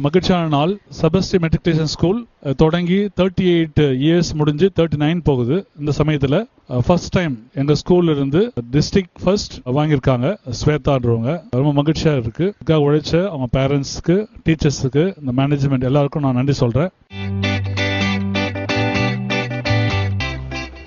மகிழ்ச்சியான நாள். Sebastian matriculation school தொடங்கி 38 இயர்ஸ் முடிஞ்சு 39 போகுது. இந்த சமயத்தில் ஃபர்ஸ்ட் டைம் எங்கள் ஸ்கூல்ல இருந்து டிஸ்ட்ரிக்ட் ஃபர்ஸ்ட் வாங்கியிருக்காங்க ஸ்வேதான்றவங்க. ரொம்ப மகிழ்ச்சியாக இருக்கு. இதுக்காக உழைச்ச அவங்க பேரண்ட்ஸ்க்கு, டீச்சர்ஸுக்கு, இந்த மேனேஜ்மெண்ட் எல்லாருக்கும் நான் நன்றி சொல்கிறேன்.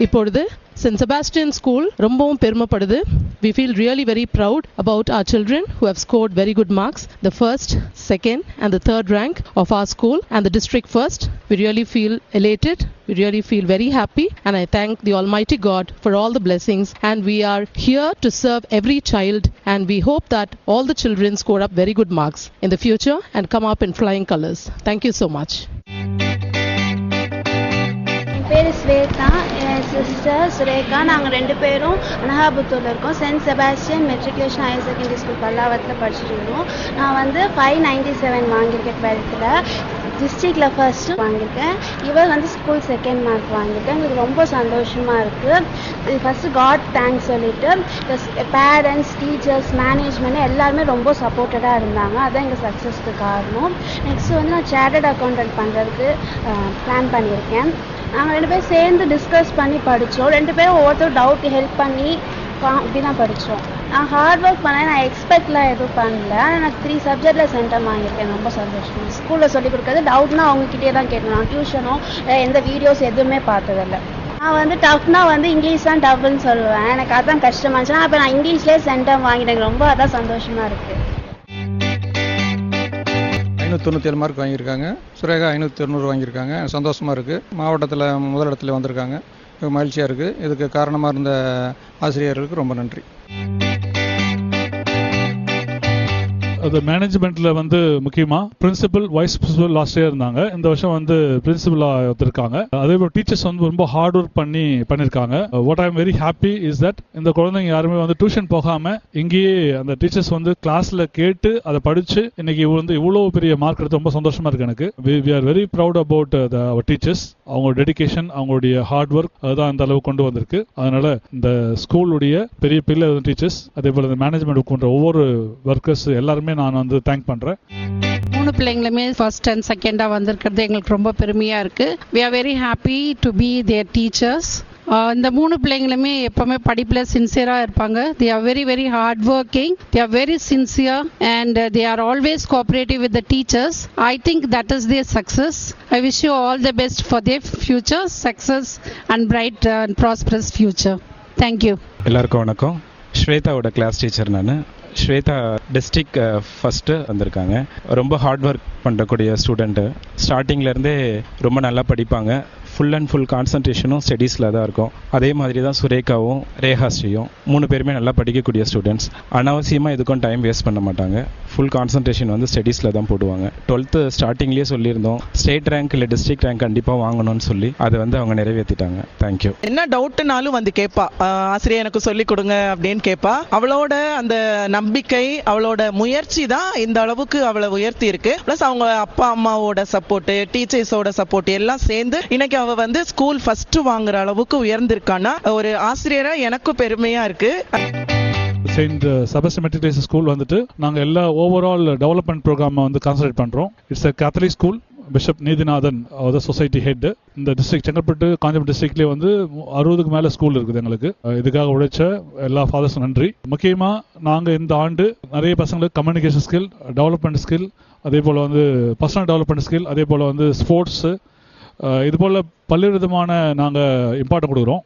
இப்பொழுது St. Sebastian School ரொம்பவும் பெருமைப்படுது. We feel really very proud about our children who have scored very good marks. The first, second and the third rank of our school and the district first. We really feel elated. We really feel very happy and I thank the Almighty God for all the blessings, and we are here to serve every child, and we hope that all the children score up very good marks in the future and come up in flying colors. Thank you so much. பேர் ஸ்வேதா, என் sister Surekha. நாங்கள் 2 பேரும் அனகாபுத்தூரில் இருக்கோம். Saint Sebastian matriculation higher secondary school பல்லாவரத்தில் படிச்சுட்டு இருந்தோம். நான் 597 வாங்கியிருக்கேன். 12th டிஸ்ட்ரிக்டில் ஃபர்ஸ்ட்டு வாங்கியிருக்கேன். இவர் ஸ்கூல் செகண்ட் மார்க் வாங்கியிருக்கேன். எங்களுக்கு ரொம்ப சந்தோஷமாக இருக்குது. ஃபஸ்ட்டு காட் தேங்க்ஸ் சொல்லிவிட்டு பேரண்ட்ஸ், டீச்சர்ஸ், மேனேஜ்மெண்ட் எல்லாருமே ரொம்ப சப்போர்ட்டடாக இருந்தாங்க. அதுதான் எங்கள் சக்ஸஸ்க்கு காரணம். நெக்ஸ்ட்டு நான் சார்ட்டர்ட் அக்கௌண்டன்ட் பண்ணுறதுக்கு பிளான் பண்ணியிருக்கேன். நாங்கள் 2 பேரும் சேர்ந்து டிஸ்கஸ் பண்ணி படித்தோம். 2 பேரும் ஒவ்வொருத்தரும் டவுட் ஹெல்ப் பண்ணி இப்படி தான் படித்தோம். நான் ஹார்ட் ஒர்க் பண்ணேன். நான் எக்ஸ்பெக்ட்லாம் எதுவும் பண்ணல. ஆனால் 3 சப்ஜெக்டில் சென்டம் வாங்கியிருக்கேன். ரொம்ப சந்தோஷம். ஸ்கூலில் சொல்லிக் கொடுக்குறது டவுட்னா அவங்ககிட்டே தான் கேட்கணும். நான் டியூஷனோ எந்த வீடியோஸ் எதுவுமே பார்த்ததில்லை. நான் டஃப்னா இங்கிலீஷ் தான் டஃப்னு சொல்லுவேன். எனக்கு அதான் கஷ்டமாக இருந்துச்சுன்னா அப்போ நான் இங்கிலீஷ்லேயே சென்டம் வாங்கிட்டேன். ரொம்ப அதான் சந்தோஷமாக இருக்குது. 597 மார்க் வாங்கியிருக்காங்க. சுரேகா 590 வாங்கியிருக்காங்க. சந்தோஷமாக இருக்குது. மாவட்டத்தில் முதலிடத்தில் வந்திருக்காங்க. மகிழ்ச்சியாக இருக்குது. இதுக்கு காரணமாக இருந்த ஆசிரியர்களுக்கு ரொம்ப நன்றி. அது மேனேஜ்மெண்ட்ல முக்கியமா principal, vice principal last year இருந்தாங்க. இந்த வருஷம் பிரின்சிபலா இருக்காங்க. அதே போல டீச்சர்ஸ் ரொம்ப ஹார்ட் ஒர்க் பண்ணிருக்காங்க. What I am very happy is that இந்த குழந்தைங்க யாருமே டியூஷன் போகாம இங்கேயே அந்த டீச்சர்ஸ் கிளாஸ்ல கேட்டு அதை படிச்சு இன்னைக்கு இவ்வளவு பெரிய மார்க் எடுத்து ரொம்ப சந்தோஷமா இருக்கு எனக்கு. we are very proud about our teachers. அவங்க டெடிகேஷன், அவங்களுடைய ஹார்ட் ஒர்க் அதுதான் இந்த அளவு கொண்டு வந்திருக்கு. அதனால இந்த ஸ்கூலுடைய பெரிய பெரிய டீச்சர்ஸ், அதே போல இந்த மேனேஜ்மெண்ட் கொண்ட ஒவ்வொரு ஒர்க்கர்ஸ் எல்லாருமே நான் தேங்க் பண்றேன். 3 பிள்ளைங்களுமே ஃபர்ஸ்ட் அண்ட் செகண்டா வந்திருக்கிறது எங்களுக்கு ரொம்ப பெருமையா இருக்கு. we are very happy to be their teachers. இந்த 3 பிள்ளைங்களுமே எப்பவுமே படிப்புல சின்சியரா இருப்பாங்க. they are very very hard working, they are very sincere and they are always cooperative with the teachers. I think that is their success. I wish you all the best for their future success and bright and prosperous future. Thank you. எல்லாருக்கும் வணக்கம். ஸ்வேதாவோட class teacher நான். Shweta district first வந்திருக்காங்க. ரொம்ப hard work பண்ணக்கூடிய student. ஸ்டார்டிங்லேருந்தே ரொம்ப நல்லா படிப்பாங்க. Full and full கான்சன்ட்ரேஷனும் ஸ்டடீஸில் தான் இருக்கும். அதே மாதிரி தான் சுரேகாவும் ரேஹாஸ்ரீயும் 3 பேருமே நல்லா படிக்கக்கூடிய ஸ்டூடெண்ட்ஸ். அனாவசியமாக எதுக்கும் டைம் வேஸ்ட் பண்ண மாட்டாங்க. ஃபுல் கான்சன்ட்ரேஷன் ஸ்டடீஸில் தான் போடுவாங்க. 12th ஸ்டார்டிங்லேயே சொல்லியிருந்தோம் ஸ்டேட் ரேங்க் இல்லை டிஸ்ட்ரிக்ட் ரேங்க் கண்டிப்பாக வாங்கணும்னு சொல்லி அதை அவங்க நிறைவேற்றிட்டாங்க. தேங்க்யூ. என்ன டவுட்னாலும் கேட்பா, ஆசிரியர் எனக்கு சொல்லிக் கொடுங்க அப்படின்னு கேட்பா. அவளோட அந்த நம்பிக்கை, அவளோட முயற்சி தான் இந்த அளவுக்கு அவளை உயர்த்தி இருக்கு. பிளஸ் அவங்க அப்பா அம்மாவோட சப்போர்ட், டீச்சர்ஸோட சப்போர்ட் எல்லாம் சேர்ந்து இன்னைக்கு அவ ஸ்கூல் ஃபர்ஸ்ட் வாங்குற அளவுக்கு உயர்ந்திருக்கானா ஒரு ஆசிரியரா எனக்கு பெருமையா இருக்கு. செயின்ட் செபஸ்டியன் மெட்ரிகுலேஷன் ஸ்கூல் நாங்க எல்லா ஓவரால் டெவலப்மெண்ட் ப்ரோக்ராம் கான்சன்ட்ரேட் பண்றோம். It's a Catholic school. Bishop Neethinathan society head. இந்த டிஸ்ட்ரிக்ட் செங்கல்பட்டு காஞ்சிபுரம் டிஸ்ட்ரிக்ட்லேயே 60க்கு மேலே ஸ்கூல் இருக்குது எங்களுக்கு. இதுக்காக உழைச்ச எல்லா ஃபாதர்ஸும் நன்றி. முக்கியமாக நாங்கள் இந்த ஆண்டு நிறைய பசங்களுக்கு கம்யூனிகேஷன் ஸ்கில், டெவலப்மெண்ட் ஸ்கில், அதே போல் பர்சனல் டெவலப்மெண்ட் ஸ்கில், அதே போல் ஸ்போர்ட்ஸு, இது போல் பல்வேறு விதமான நாங்கள் இம்பார்ட்டன்ட் கொடுக்குறோம்.